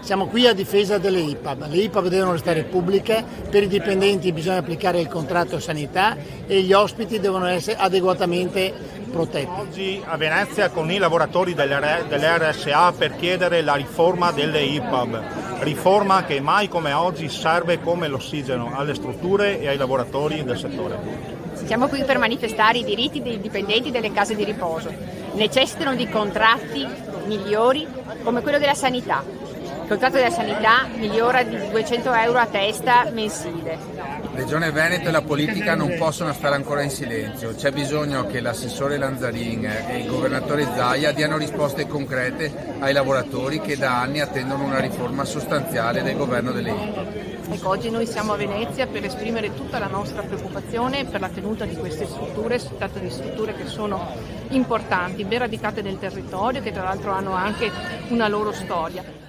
Siamo qui a difesa delle IPAB. Le IPAB devono restare pubbliche, per i dipendenti bisogna applicare il contratto sanità e gli ospiti devono essere adeguatamente protetti. Oggi a Venezia con i lavoratori dell'RSA per chiedere la riforma delle IPAB, riforma che mai come oggi serve come l'ossigeno alle strutture e ai lavoratori del settore. Siamo qui per manifestare i diritti dei dipendenti delle case di riposo. Necessitano di contratti migliori come quello della sanità. Il contratto della sanità migliora di 200 euro a testa mensile. Regione Veneto e la politica non possono stare ancora in silenzio. C'è bisogno che l'assessore Lanzarin e il governatore Zaia diano risposte concrete ai lavoratori che da anni attendono una riforma sostanziale del governo delle IPAB. Ecco, oggi noi siamo a Venezia per esprimere tutta la nostra preoccupazione per la tenuta di queste strutture. Si tratta di strutture che sono importanti, ben radicate nel territorio, che tra l'altro hanno anche una loro storia.